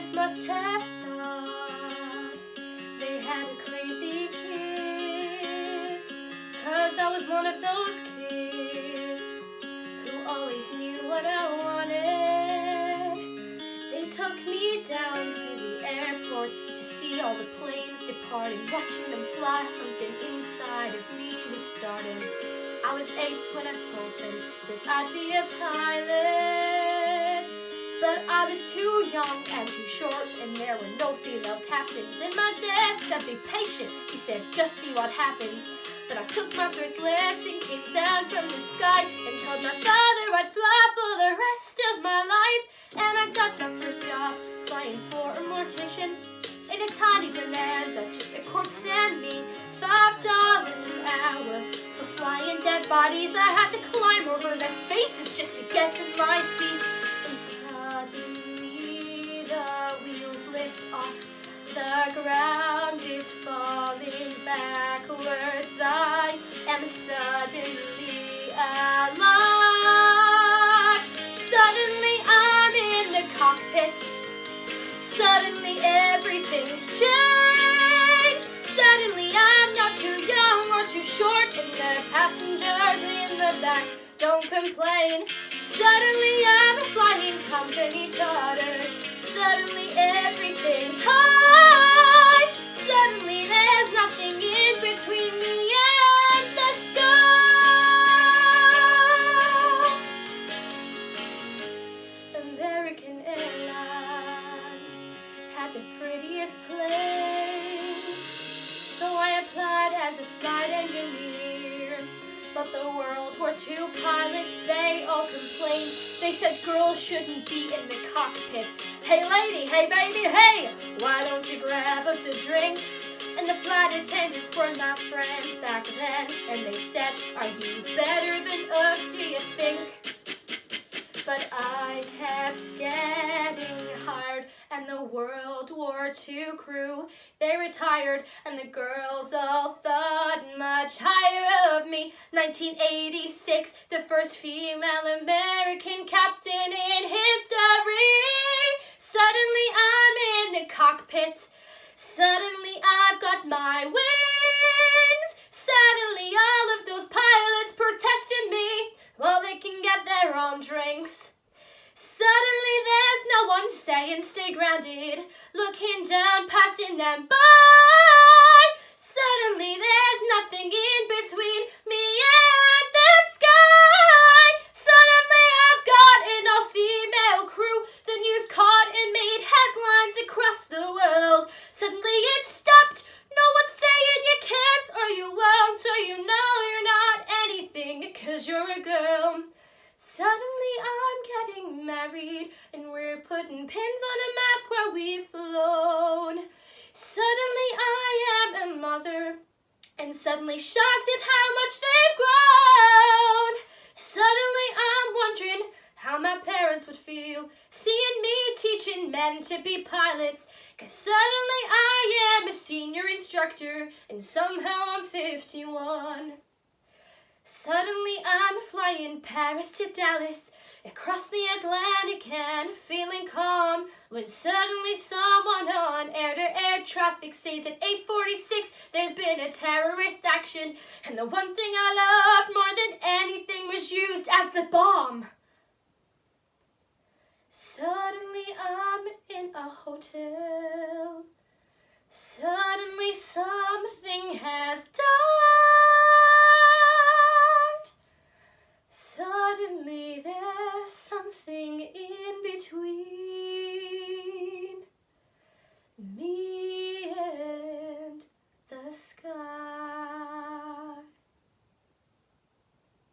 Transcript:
parents must have thought they had a crazy kid, 'cause I was one of those kids who always knew what I wanted. They took me down to the airport to see all the planes departing. Watching them fly, something inside of me was starting. I was 8 when I told them that I'd be a pilot, but I was too young and too short, and there were no female captains. And my dad said, be patient, he said, just see what happens. But I took my first lesson, came down from the sky, and told my father I'd fly for the rest of my life. And I got my first job flying for a mortician in a tiny bonanza, just a corpse and me. $5 an hour for flying dead bodies. I had to climb over their faces just to get to my seat. And suddenly the wheels lift off, the ground is falling backwards. I am suddenly alive. Suddenly I'm in the cockpit. Suddenly everything's changed. Suddenly I'm not too young or too short, and the passengers in the back don't complain. Suddenly I'm flying company charters. Suddenly everything's high. Suddenly there's nothing in between me and the sky. American Airlines had the prettiest planes, so I applied as a flight engineer. But the World War II pilots, they all complained. They said girls shouldn't be in the cockpit. Hey lady, hey baby, hey, why don't you grab us a drink? And the flight attendants were my friends back then, and they said, are you better than us, do you think? But I kept getting hired, and the World War II crew, they retired, and the girls all thought much higher of me. 1986, the first female American captain in history. Suddenly I'm in the cockpit. Suddenly I've got my wings. Suddenly all of those pilots protesting me, well, they can get their own drinks. Suddenly there's no one saying stay grounded, looking down, passing them by. Suddenly there's nothing in between me and the sky. Suddenly I've got an all-female crew. The news caught and made headlines across the world. Suddenly it stopped. No one's saying you can't or you won't or you know you're not anything 'cause you're a girl. Suddenly I'm getting married, and we're putting pins on a map where we've flown. Suddenly I am a mother, and suddenly shocked at how much they've grown. Suddenly I'm wondering how my parents would feel seeing me teaching men to be pilots, 'cause suddenly I am a senior instructor, and somehow I'm 51. Suddenly I'm flying Paris to Dallas, across the Atlantic and feeling calm, when suddenly someone on air-to-air traffic says at 8:46 there's been a terrorist action, and the one thing I loved more than anything was used as the bomb. Suddenly I'm in a hotel. Suddenly